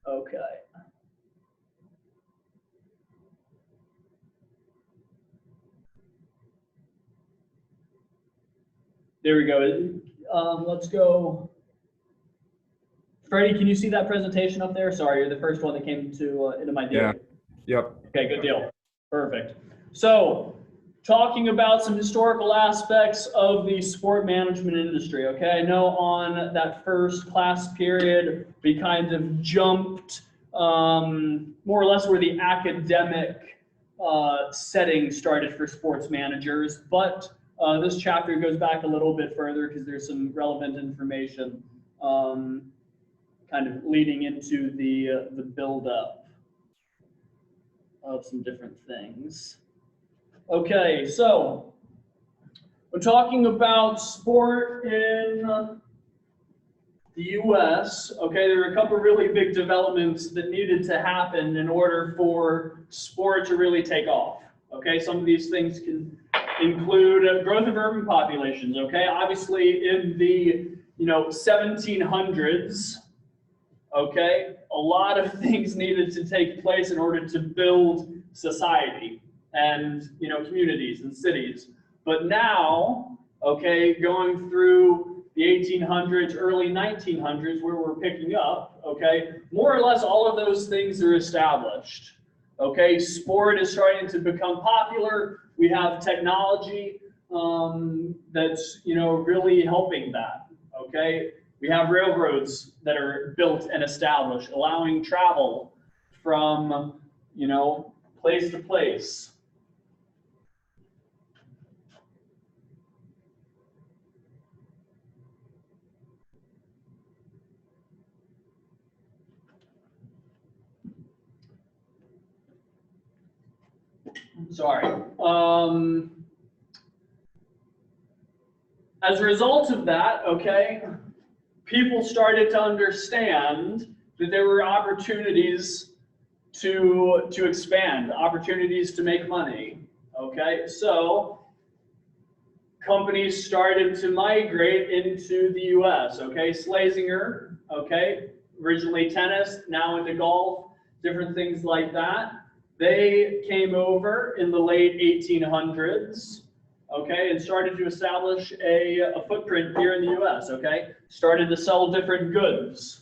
Okay. There we go. Let's go. Freddie, can you see that presentation up there? Sorry, you're the first one that came to into my view. Yeah. Yep. Okay, good deal. Perfect. So, talking about some historical aspects of the sport management industry. Okay, I know on that first class period, we kind of jumped more or less where the academic setting started for sports managers, but this chapter goes back a little bit further because there's some relevant information kind of leading into the build-up of some different things. Okay, so we're talking about sport in the US. Okay, there were a couple of really big developments that needed to happen in order for sport to really take off. Okay, some of these things can include growth of urban populations. Okay, obviously in the 1700s, okay, a lot of things needed to take place in order to build society and communities and cities. But now, okay, going through the 1800s, early 1900s, where we're picking up, okay, more or less all of those things are established. Okay, sport is starting to become popular. We have technology that's really helping that. Okay, we have railroads that are built and established, allowing travel from place to place. Sorry. As a result of that, okay, people started to understand that there were opportunities to expand, opportunities to make money. Okay, so companies started to migrate into the US. Okay, Slazenger, okay, originally tennis, now into golf, different things like that. They came over in the late 1800s, okay, and started to establish a footprint here in the US, okay? Started to sell different goods.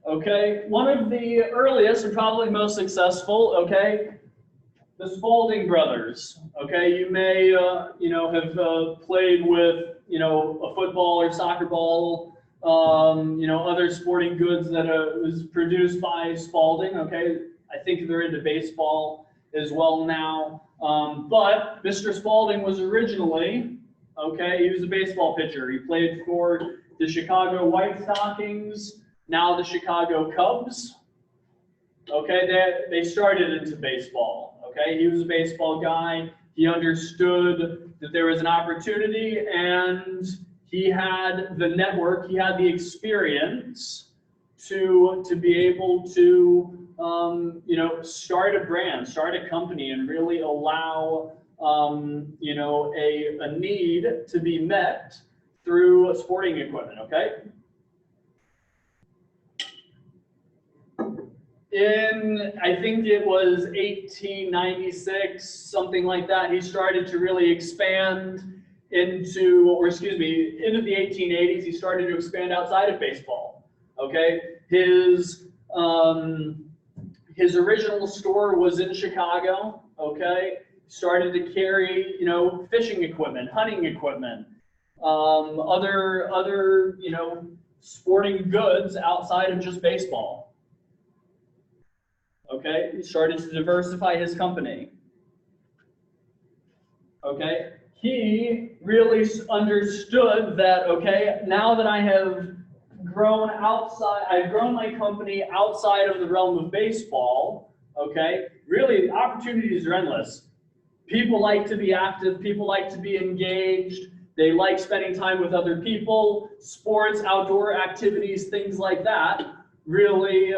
Okay, one of the earliest and probably most successful, okay, the Spalding brothers. Okay, you may have played with a football or soccer ball, other sporting goods that was produced by Spalding. Okay, I think they're into baseball as well now. But Mr. Spalding was originally, okay, he was a baseball pitcher. He played for the Chicago White Stockings, now the Chicago Cubs. Okay, they started into baseball. Okay, he was a baseball guy. He understood that there was an opportunity, and he had the network, he had the experience to be able to start a brand, start a company, and really allow a need to be met through sporting equipment. Okay. In, I think it was 1896, something like that, he started to really expand into the 1880s, he started to expand outside of baseball. Okay, his original store was in Chicago. Okay, started to carry fishing equipment, hunting equipment, other sporting goods outside of just baseball. Okay, he started to diversify his company. Okay, he really understood that, okay, now that I have grown outside, I've grown my company outside of the realm of baseball, okay, really opportunities are endless. People like to be active, people like to be engaged, they like spending time with other people, sports, outdoor activities, things like that, really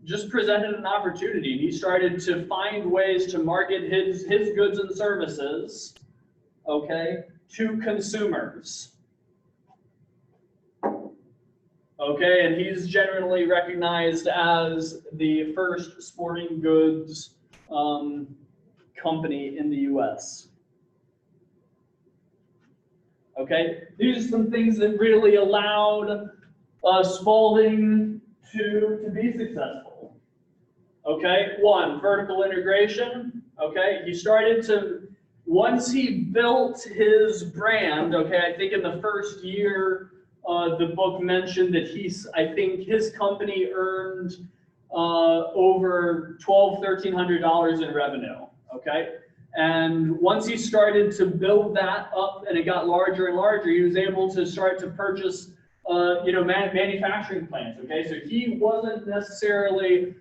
just presented an opportunity. He started to find ways to market his goods and services, okay, to consumers. Okay, and he's generally recognized as the first sporting goods company in the US. Okay, these are some things that really allowed Spalding to be successful. Okay, one, vertical integration. Okay, he started to, once he built his brand, okay, I think in the first year, the book mentioned that I think his company earned over $1,200–1,300 in revenue, okay? And once he started to build that up and it got larger and larger, he was able to start to purchase, manufacturing plants, okay? So he wasn't necessarily,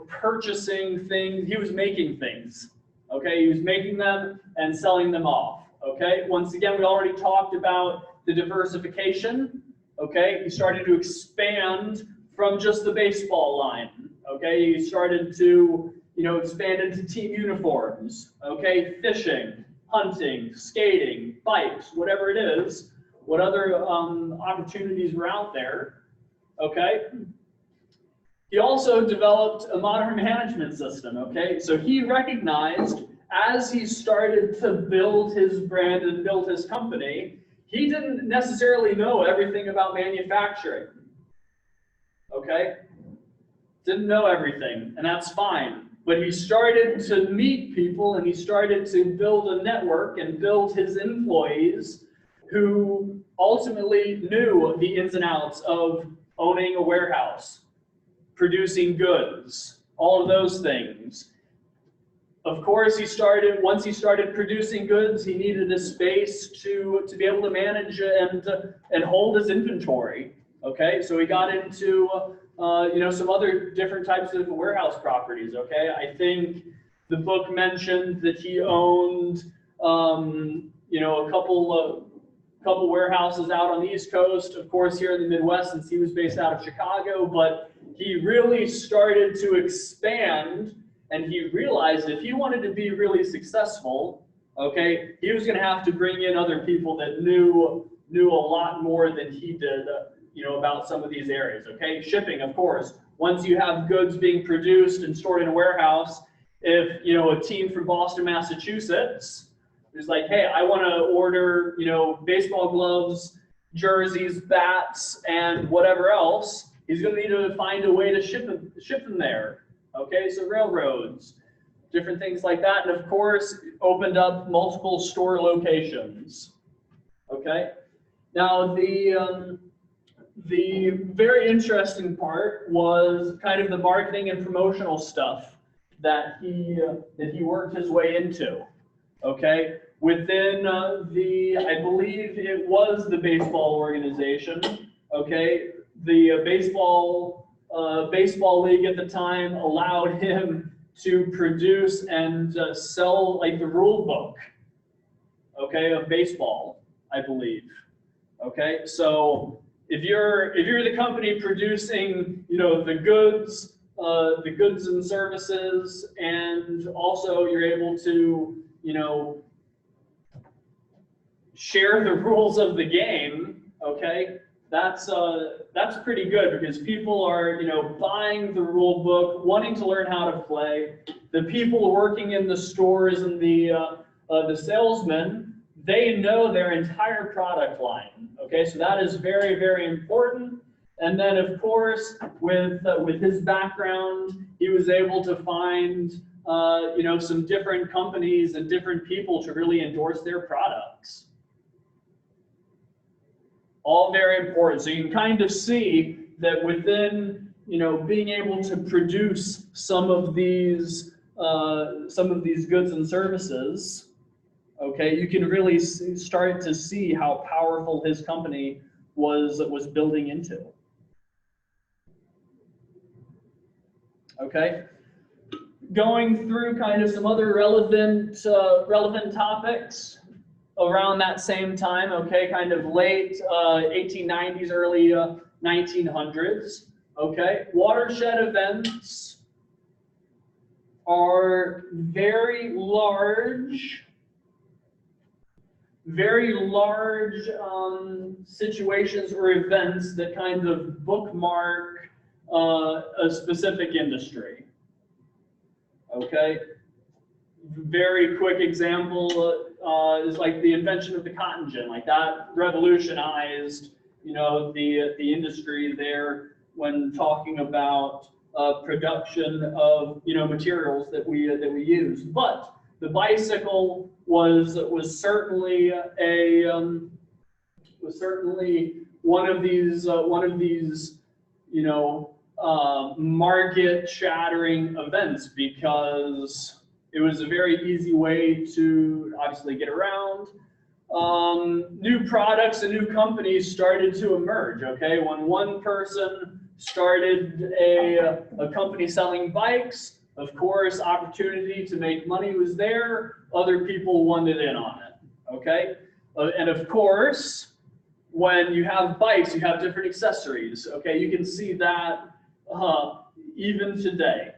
purchasing things, he was making things, okay? He was making them and selling them off, okay? Once again, we already talked about the diversification, okay? He started to expand from just the baseball line, okay? He started to, expand into team uniforms, okay? Fishing, hunting, skating, bikes, whatever it is, what other opportunities were out there, okay? He also developed a modern management system, okay? So he recognized as he started to build his brand and build his company, he didn't necessarily know everything about manufacturing, okay? Didn't know everything, and that's fine. But he started to meet people and he started to build a network and build his employees who ultimately knew the ins and outs of owning a warehouse, producing goods, all of those things. Of course, once he started producing goods, he needed a space to be able to manage and hold his inventory. Okay, so he got into some other different types of warehouse properties. Okay, I think the book mentioned that he owned a couple warehouses out on the East Coast. Of course, here in the Midwest, since he was based out of Chicago, but he really started to expand. And he realized if he wanted to be really successful, okay, he was going to have to bring in other people that knew a lot more than he did, about some of these areas, okay? Shipping, of course. Once you have goods being produced and stored in a warehouse, if, a team from Boston, Massachusetts is like, hey, I want to order, baseball gloves, jerseys, bats, and whatever else, he's going to need to find a way to ship them there. Okay, so railroads, different things like that, and of course, opened up multiple store locations. Okay, now the very interesting part was kind of the marketing and promotional stuff that he worked his way into. Okay, within I believe it was the baseball organization. Okay, the baseball league at the time allowed him to produce and sell like the rule book, okay, of baseball, I believe. Okay, so if you're the company producing, the goods and services, and also you're able to, share the rules of the game, okay, that's pretty good because people are, buying the rule book, wanting to learn how to play. The people working in the stores and the salesmen, they know their entire product line. Okay, so that is very, very important. And then, of course, with his background, he was able to find, some different companies and different people to really endorse their products. All very important. So you can kind of see that within, being able to produce some of these goods and services, okay, you can really start to see how powerful his company was building into. Okay, going through kind of some other relevant topics. Around that same time, okay, kind of late 1890s, early 1900s, okay, watershed events are very large very large situations or events that kind of bookmark a specific industry. Okay, very quick example is like the invention of the cotton gin. Like that revolutionized, you know, the industry there when talking about production of, you know, materials that we use. But the bicycle was certainly one of these you know, market shattering events, because it was a very easy way to obviously get around. New products and new companies started to emerge, okay? When one person started a company selling bikes, of course, opportunity to make money was there. Other people wanted in on it, okay? And of course, when you have bikes, you have different accessories, okay? You can see that even today,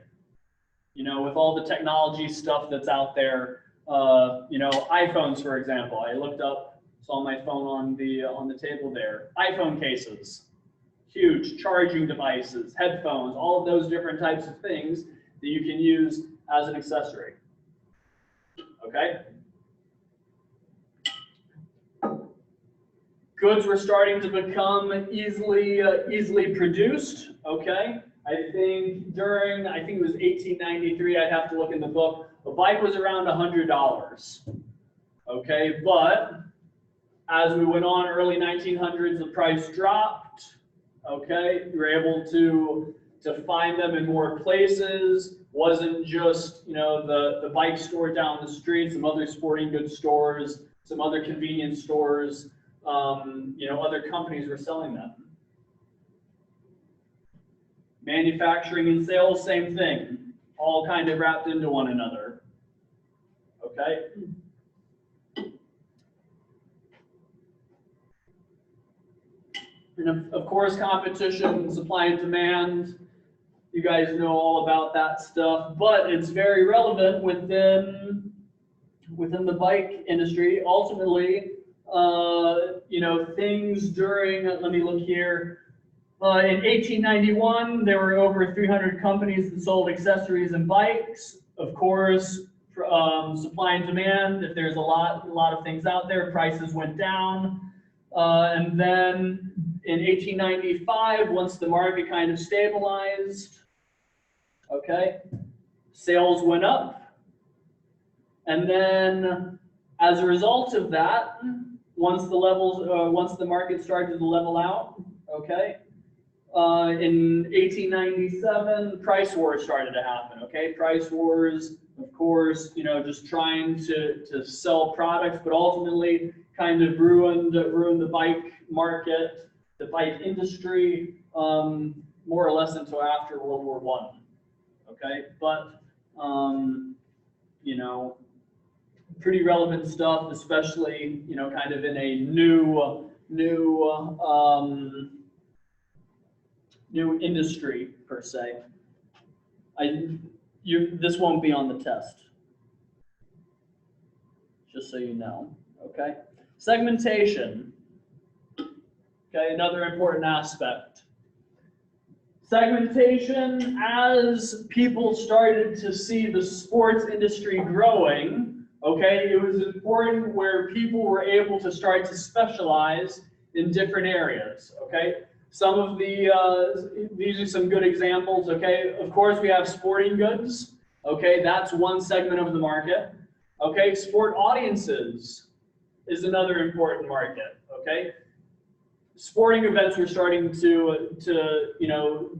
you know, with all the technology stuff that's out there. You know, iPhones, for example. I looked up, saw my phone on the table there. iPhone cases, huge charging devices, headphones, all of those different types of things that you can use as an accessory. Okay. Goods were starting to become easily produced. Okay. I think it was 1893. I'd have to look in the book. A bike was around $100. Okay, but as we went on, early 1900s, the price dropped. Okay, you were able to find them in more places. Wasn't just, you know, the bike store down the street, some other sporting goods stores, some other convenience stores, you know, other companies were selling them. Manufacturing and sales, same thing, all kind of wrapped into one another. Okay. And of course, competition, supply and demand. You guys know all about that stuff, but it's very relevant within the bike industry. Ultimately, you know, things during, let me look here. In 1891, there were over 300 companies that sold accessories and bikes. Of course, supply and demand. If there's a lot of things out there, prices went down. And then in 1895, once the market kind of stabilized, okay, sales went up. And then as a result of that, once the market started to level out, okay, in 1897, price wars started to happen, okay? Price wars, of course, you know, just trying to sell products, but ultimately kind of ruined the bike market, the bike industry, more or less until after World War I, okay? But, you know, pretty relevant stuff, especially, you know, kind of in a new industry per se. This won't be on the test, just so you know, okay? Segmentation, okay, another important aspect. Segmentation, as people started to see the sports industry growing, okay, it was important where people were able to start to specialize in different areas, okay? Some of these are some good examples, okay? Of course, we have sporting goods, okay? That's one segment of the market, okay? Sport audiences is another important market, okay? Sporting events were starting to you know,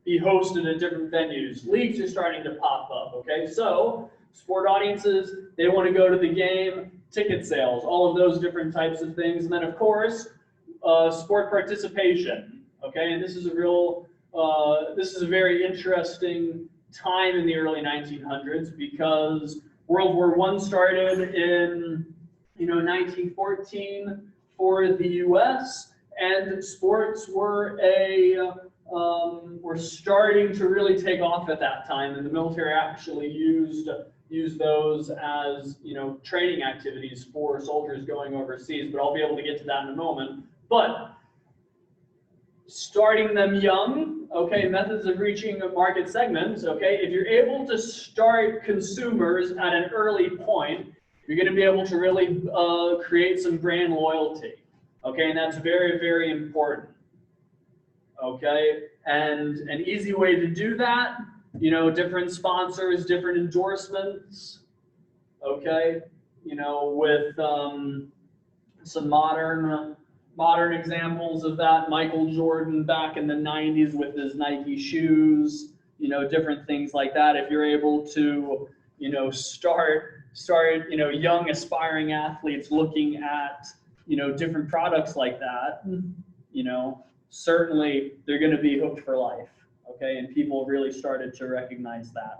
be hosted at different venues. Leagues are starting to pop up, okay? So, sport audiences, they want to go to the game, ticket sales, all of those different types of things. And then, of course, sport participation, okay, and this is a very interesting time in the early 1900s, because World War I started in, you know, 1914 for the U.S., and sports were starting to really take off at that time, and the military actually used, use those as, training activities for soldiers going overseas, but I'll be able to get to that in a moment. But starting them young, okay, methods of reaching market segments, okay, if you're able to start consumers at an early point, you're going to be able to really create some brand loyalty, okay, and that's very, very important, okay, and an easy way to do that, different sponsors, different endorsements, okay, with some modern examples of that, Michael Jordan back in the 90s with his Nike shoes, different things like that. If you're able to, start, young aspiring athletes looking at, different products like that, certainly they're going to be hooked for life. Okay, and people really started to recognize that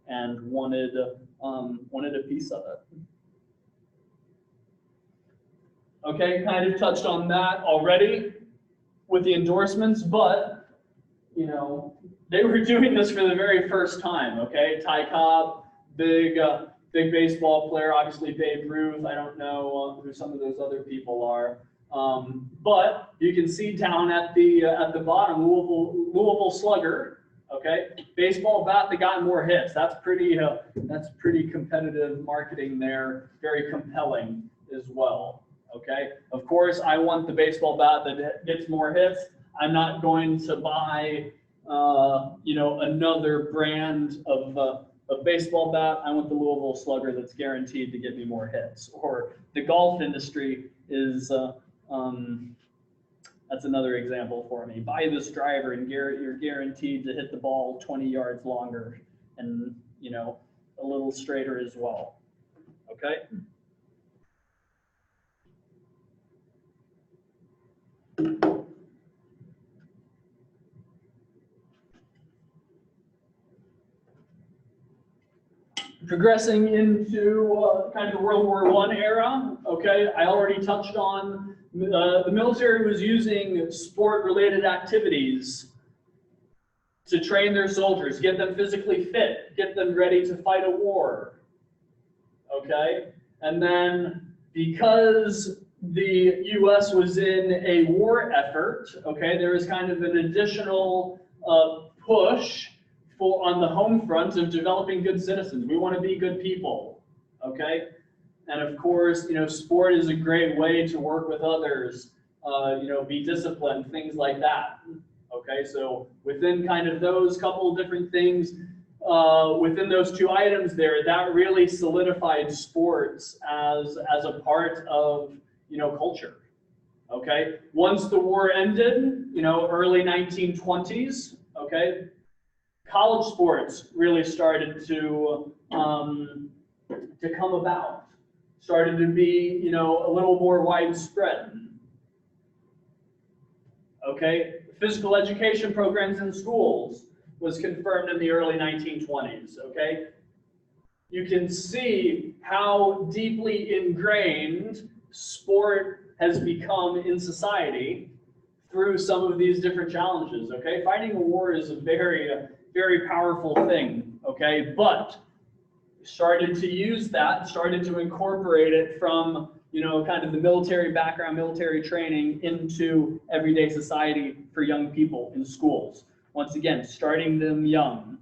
and wanted a piece of it. Okay, kind of touched on that already with the endorsements, but they were doing this for the very first time. Okay, Ty Cobb, big baseball player, obviously Babe Ruth. I don't know who some of those other people are. But you can see down at the bottom, Louisville Slugger, okay, baseball bat that got more hits. That's pretty competitive marketing there, very compelling as well. Okay, of course I want the baseball bat that gets more hits. I'm not going to buy another brand of baseball bat. I want the Louisville Slugger that's guaranteed to get me more hits. Or the golf industry is. That's another example for me. Buy this driver and you're guaranteed to hit the ball 20 yards longer and, a little straighter as well. Okay? Progressing into kind of the World War I era, okay, I already touched on the military was using sport-related activities to train their soldiers, get them physically fit, get them ready to fight a war, okay? And then because the U.S. was in a war effort, okay, there was kind of an additional push on the home front of developing good citizens. We want to be good people, okay? And of course, sport is a great way to work with others, be disciplined, things like that, okay? So within kind of those couple different things, within those two items there, that really solidified sports as a part of, culture, okay? Once the war ended, early 1920s, okay, college sports really started to come about, started to be, a little more widespread. Okay, physical education programs in schools was confirmed in the early 1920s. Okay, you can see how deeply ingrained sport has become in society through some of these different challenges. Okay, fighting a war is a very powerful thing, okay, but started to use that, started to incorporate it from, kind of the military background, military training into everyday society for young people in schools. Once again, starting them young,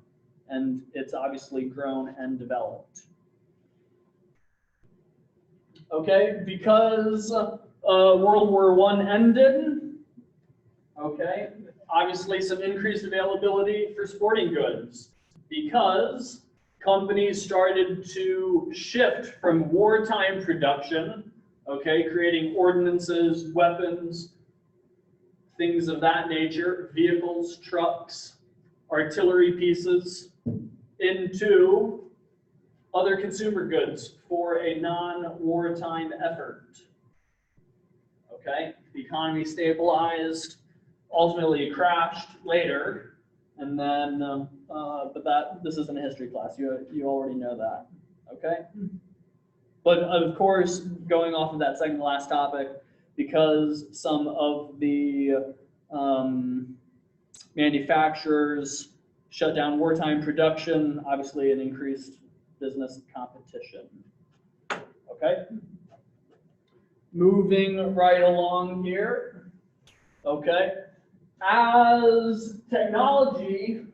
and it's obviously grown and developed. Okay, because World War I ended, okay, obviously some increased availability for sporting goods because companies started to shift from wartime production, okay, creating ordnances, weapons, things of that nature, vehicles, trucks, artillery pieces, into other consumer goods for a non-wartime effort. Okay, the economy stabilized. Ultimately, it crashed later, and then, but this isn't a history class. You already know that, okay? But of course, going off of that second to last topic, because some of the manufacturers shut down wartime production, obviously an increased business competition. Okay? Moving right along here. Okay? As technology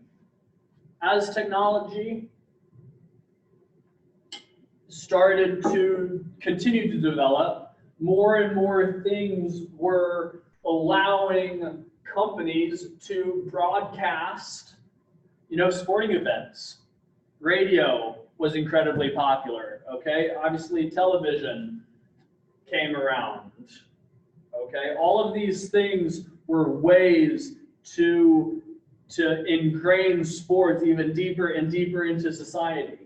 started to continue to develop, more and more things were allowing companies to broadcast, sporting events. Radio was incredibly popular, okay? Obviously, television came around, okay? All of these things were ways to ingrain sports even deeper and deeper into society.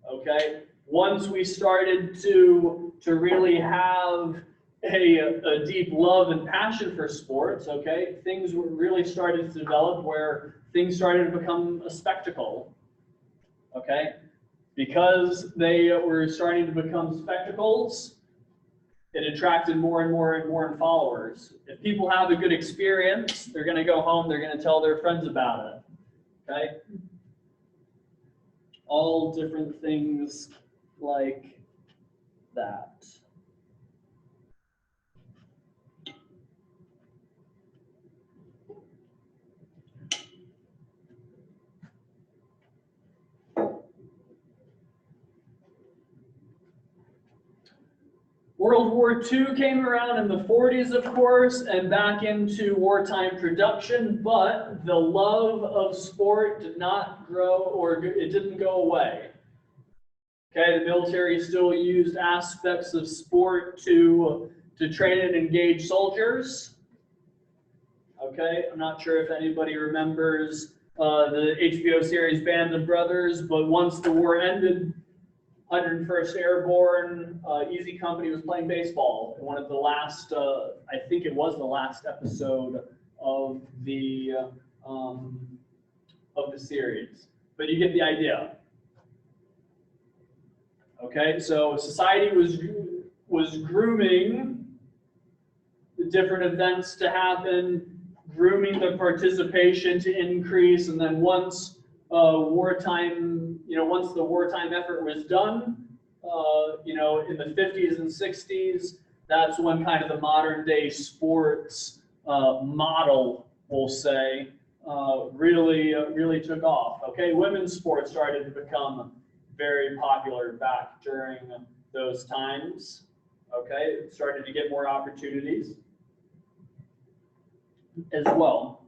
Okay, once we started to really have a deep love and passion for sports, okay, things were really started to develop where things started to become a spectacle. Okay, because they were starting to become spectacles, it attracted more and more and more followers. If people have a good experience, they're going to go home, they're going to tell their friends about it. Okay? All different things like that. World War II came around in the 40s, of course, and back into wartime production, but the love of sport did not grow, or it didn't go away. Okay, the military still used aspects of sport to train and engage soldiers. Okay, I'm not sure if anybody remembers the HBO series Band of Brothers, but once the war ended, 101st Airborne, Easy Company was playing baseball in one of the last, I think it was the last episode of the series. But you get the idea. Okay, so society was grooming the different events to happen, grooming the participation to increase, and then once once the wartime effort was done, in the 50s and 60s, that's when kind of the modern day sports model, we'll say, really took off. Okay, women's sports started to become very popular back during those times. Okay, it started to get more opportunities as well.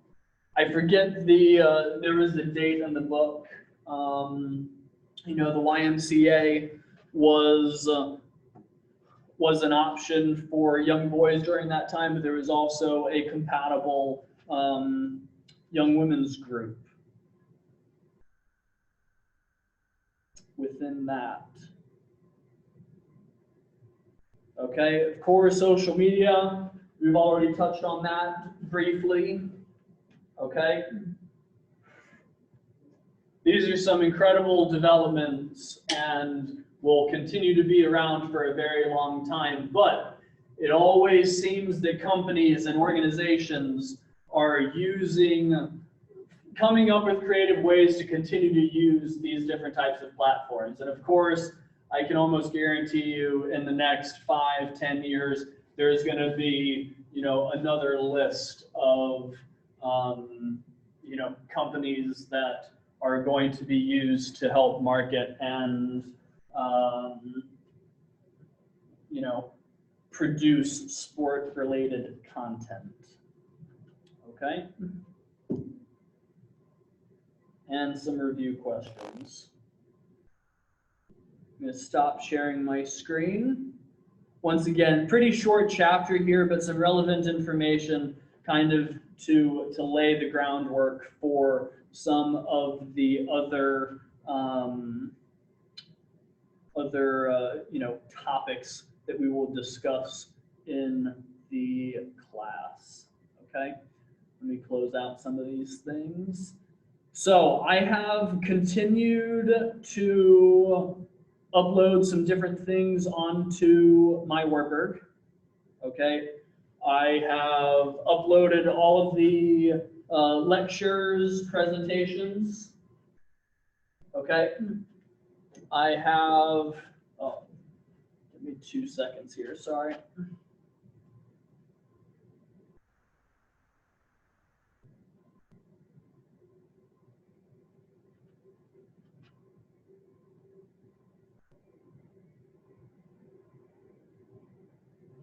I forget there was a date in the book. The YMCA was an option for young boys during that time, but there was also a compatible young women's group within that. Okay, of course, social media, we've already touched on that briefly. Okay. These are some incredible developments and will continue to be around for a very long time, but it always seems that companies and organizations are coming up with creative ways to continue to use these different types of platforms. And of course, I can almost guarantee you in the next 5-10 years, there's going to be, another list of companies that are going to be used to help market and produce sport-related content. Okay? And some review questions. I'm going to stop sharing my screen. Once again, pretty short chapter here, but some relevant information kind of to lay the groundwork for some of the other topics that we will discuss in the class. Okay, let me close out some of these things. So I have continued to upload some different things onto my Warburg. Okay, I have uploaded all of the lectures, presentations. Okay, I have, oh, give me 2 seconds here, sorry.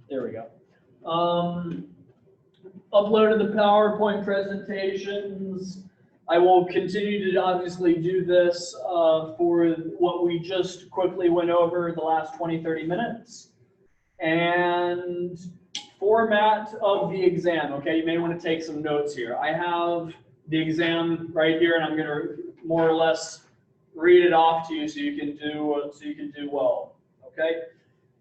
There we go. Uploaded the PowerPoint presentations. I will continue to obviously do this for what we just quickly went over the last 20-30 minutes. And format of the exam, okay, you may want to take some notes here. I have the exam right here, and I'm going to more or less read it off to you so you can do well, okay?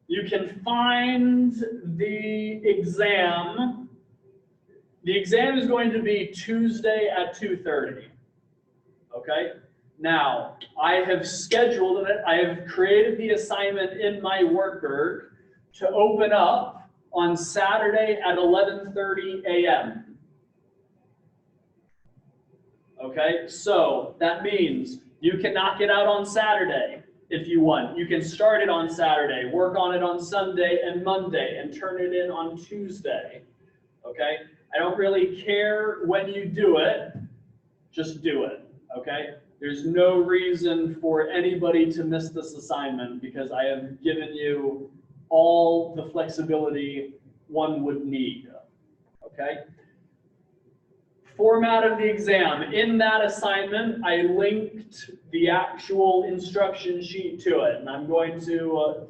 You can find the exam. The exam is going to be Tuesday at 2:30, okay? Now, I have scheduled it. I have created the assignment in my workbook to open up on Saturday at 11:30 a.m. Okay, so that means you can knock it out on Saturday if you want. You can start it on Saturday, work on it on Sunday and Monday, and turn it in on Tuesday. Okay, I don't really care when you do it, just do it. Okay, there's no reason for anybody to miss this assignment because I have given you all the flexibility one would need. Okay. Format of the exam. In that assignment, I linked the actual instruction sheet to it, and I'm going to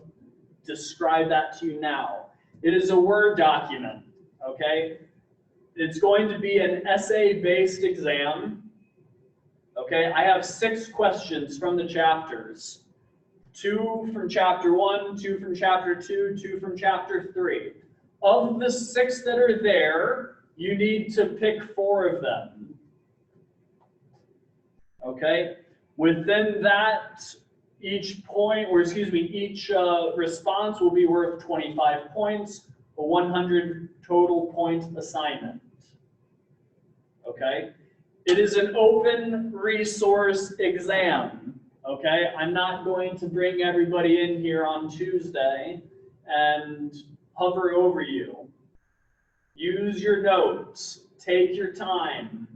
describe that to you now. It is a Word document, okay? It's going to be an essay-based exam, okay? I have 6 questions from the chapters. 2 from chapter 1, 2 from chapter 2, 2 from chapter 3. Of the 6 that are there, you need to pick 4 of them. Okay? Within that, each response will be worth 25 points, a 100 total point assignment. Okay? It is an open resource exam. Okay? I'm not going to bring everybody in here on Tuesday and hover over you. Use your notes. Take your time.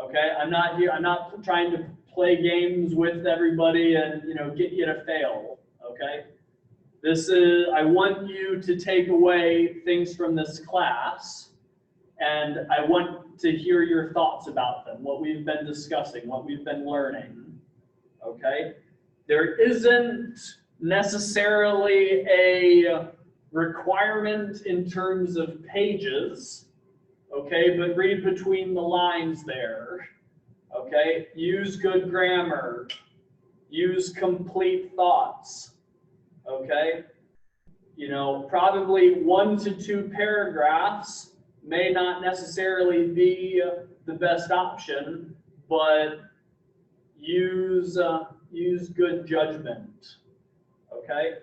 Okay? I'm not trying to play games with everybody and, get you to fail. Okay? I want you to take away things from this class, and I want to hear your thoughts about them, what we've been discussing, what we've been learning. Okay? There isn't necessarily a requirement in terms of pages, okay, but read between the lines there, okay? Use good grammar, use complete thoughts, okay? Probably 1 to 2 paragraphs may not necessarily be the best option, but use good judgment, okay?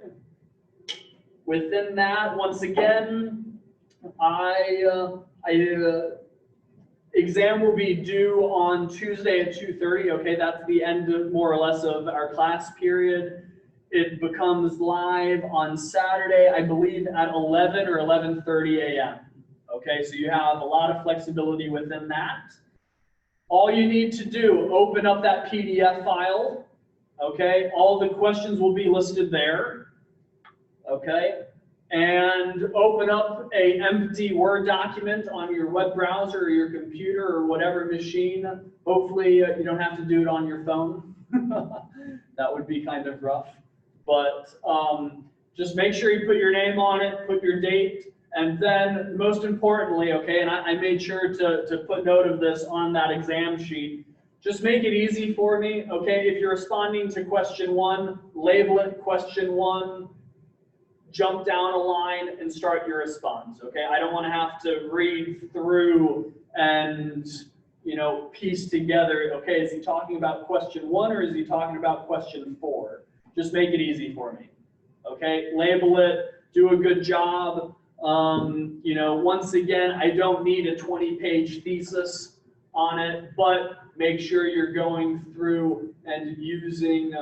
Within that, once again, exam will be due on Tuesday at 2:30. Okay, that's the end of, more or less, of our class period. It becomes live on Saturday, I believe, at 11 or 11:30 a.m. Okay, so you have a lot of flexibility within that. All you need to do, open up that PDF file. Okay, all the questions will be listed there. Okay, and open up an empty Word document on your web browser or your computer or whatever machine. Hopefully you don't have to do it on your phone. That would be kind of rough. But just make sure you put your name on it, put your date, and then most importantly, okay, and I made sure to put note of this on that exam sheet. Just make it easy for me, okay? If you're responding to question 1, label it question 1. Jump down a line and start your response, okay? I don't want to have to read through and, piece together, okay, is he talking about question 1 or is he talking about question 4? Just make it easy for me, okay? Label it, do a good job. Once again, I don't need a 20-page thesis on it, but make sure you're going through and using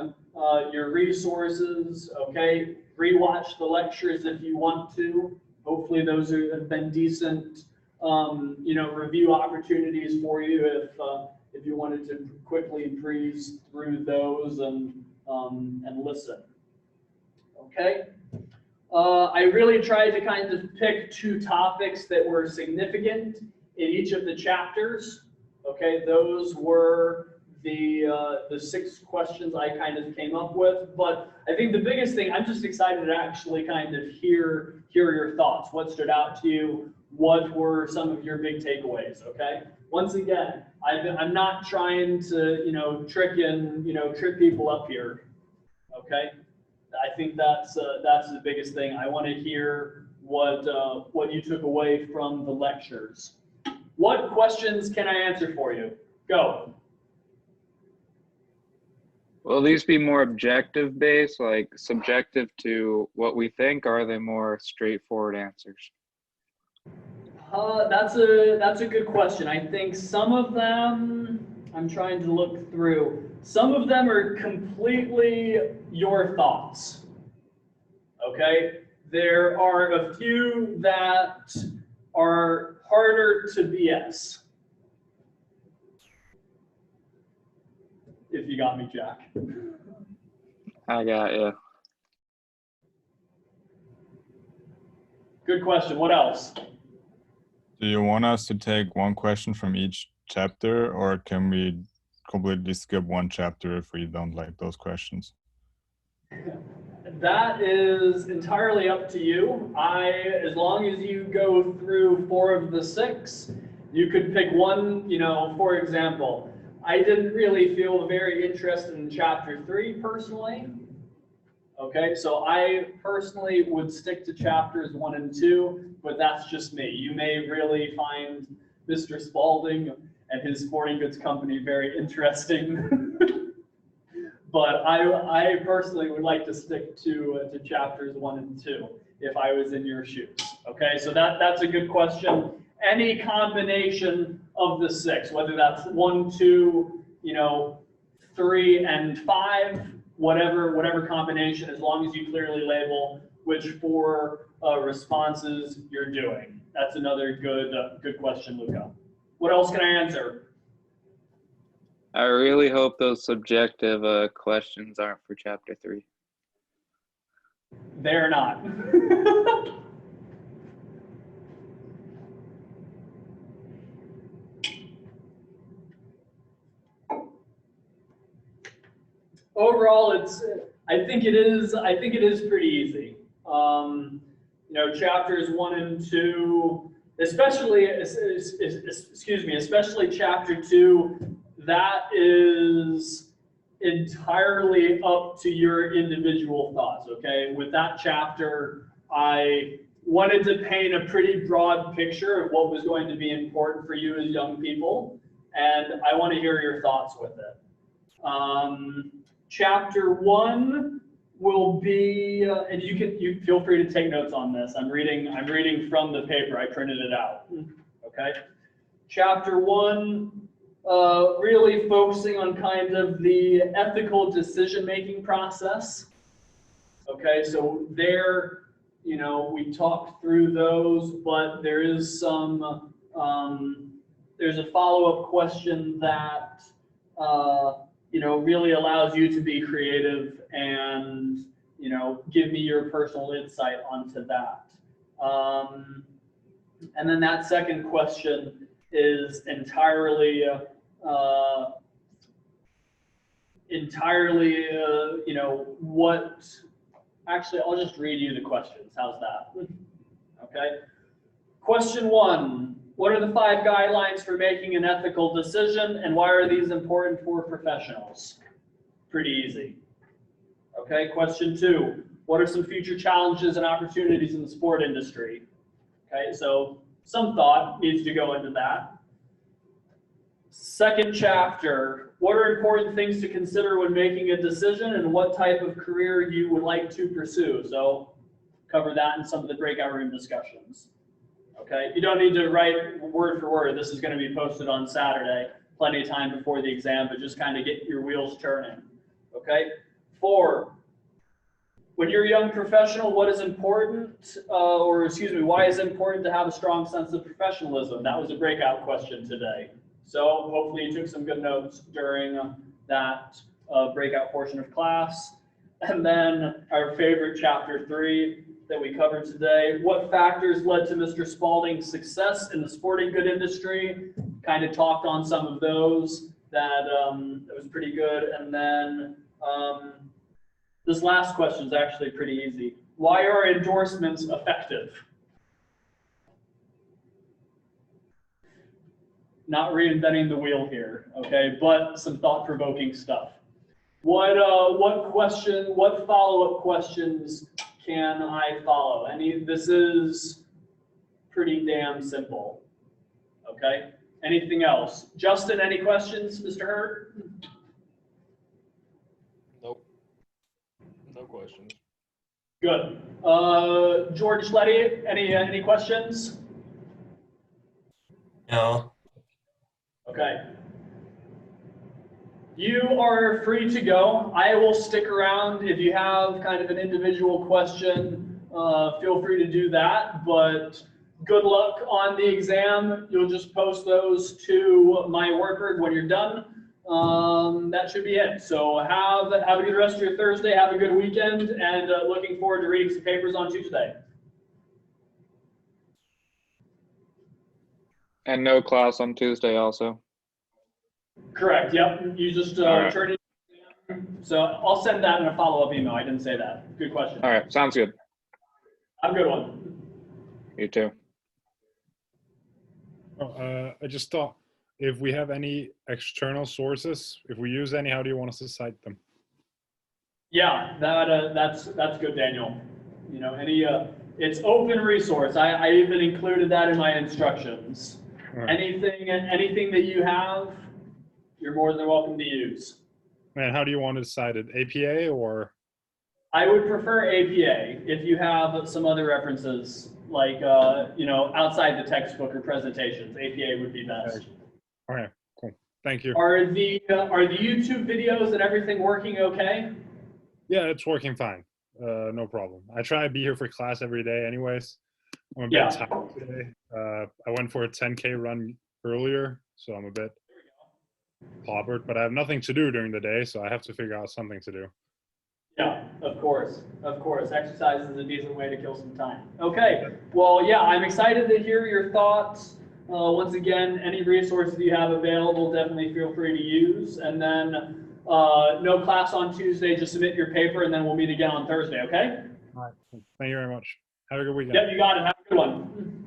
your resources, okay? Rewatch the lectures if you want to. Hopefully those have been decent, review opportunities for you if you wanted to quickly breeze through those and listen. Okay. I really tried to kind of pick 2 topics that were significant in each of the chapters. Okay, those were the 6 questions I kind of came up with. But I think the biggest thing, I'm just excited to actually kind of hear your thoughts. What stood out to you? What were some of your big takeaways? Okay. Once again, I'm not trying to trip people up here. Okay. I think that's the biggest thing. I want to hear what you took away from the lectures. What questions can I answer for you? Go. Will these be more objective based, like subjective to what we think, or are they more straightforward answers? That's a good question. I think some of them, I'm trying to look through, some of them are completely your thoughts. Okay? There are a few that are harder to BS. If you got me, Jack. I got you. Good question. What else? Do you want us to take one question from each chapter, or can we completely skip one chapter if we don't like those questions? That is entirely up to you. As long as you go through 4 of the 6, you could pick one, for example, I didn't really feel very interested in chapter 3 personally. Okay, so I personally would stick to chapters 1 and 2, but that's just me. You may really find Mr. Spalding and his sporting goods company very interesting. But I personally would like to stick to chapters 1 and 2 if I was in your shoes. Okay, so that's a good question. Any combination of the 6, whether that's 1, 2, 3, and 5, whatever combination, as long as you clearly label which 4 responses you're doing. That's another good question, Luca. What else can I answer? I really hope those subjective questions aren't for chapter 3. They're not. Overall, I think it is pretty easy. Chapters 1 and 2, especially chapter 2, that is entirely up to your individual thoughts, okay? With that chapter, I wanted to paint a pretty broad picture of what was going to be important for you as young people, and I want to hear your thoughts with it. Chapter 1 will be, and you feel free to take notes on this. I'm reading from the paper. I printed it out. Okay. Chapter 1, really focusing on kind of the ethical decision-making process. Okay, so there, we talked through those, but there is some, there's a follow-up question that, really allows you to be creative and, give me your personal insight onto that. And then that second question is entirely, actually, I'll just read you the questions. How's that? Okay. Question 1. What are the 5 guidelines for making an ethical decision, and why are these important for professionals? Pretty easy. Okay, question 2. What are some future challenges and opportunities in the sport industry? Okay, so some thought needs to go into that. Second chapter, what are important things to consider when making a decision, and what type of career you would like to pursue? So cover that in some of the breakout room discussions. Okay, you don't need to write word for word. This is going to be posted on Saturday. plenty of time before the exam, but just kind of get your wheels turning, okay? 4, when you're a young professional, what is important, why is it important to have a strong sense of professionalism? That was a breakout question today. So hopefully you took some good notes during that breakout portion of class. And then our favorite chapter 3 that we covered today, what factors led to Mr. Spalding's success in the sporting good industry? Kind of talked on some of those. That was pretty good. And then this last question is actually pretty easy. Why are endorsements effective? Not reinventing the wheel here, okay, but some thought-provoking stuff. What follow-up questions can I follow? This is pretty damn simple, okay? Anything else? Justin, any questions, Mr. Hurd? Nope. No questions. Good. George Schletty, any questions? No. Okay. You are free to go. I will stick around. If you have kind of an individual question, feel free to do that, but good luck on the exam. You'll just post those to my worker when you're done. That should be it. So have a good rest of your Thursday. Have a good weekend, and looking forward to reading some papers on Tuesday. And no class on Tuesday also. Correct. Yep. You just All right. turn it. So I'll send that in a follow-up email. I didn't say that. Good question. All right, sounds good. Have a good one. You too. I just thought, if we have any external sources, if we use any, how do you want us to cite them? Yeah, that's good, Daniel. You know, it's open resource. I even included that in my instructions. All right. Anything that you have, you're more than welcome to use. And how do you want it cited? APA or? I would prefer APA if you have some other references, like, outside the textbook or presentations. APA would be best. Okay, cool. Thank you. Are the YouTube videos and everything working okay? Yeah, it's working fine. No problem. I try to be here for class every day anyways. I'm a bit Yeah. tired today. I went for a 10K run earlier, so I'm a bit clobbered, but I have nothing to do during the day, so I have to figure out something to do. Yeah, of course. Exercise is a decent way to kill some time. Okay, well, yeah, I'm excited to hear your thoughts. Once again, any resources you have available, definitely feel free to use. And then no class on Tuesday, just submit your paper, and then we'll meet again on Thursday, okay? All right. Thank you very much. Have a good weekend. Yep, you got it. Have a good one.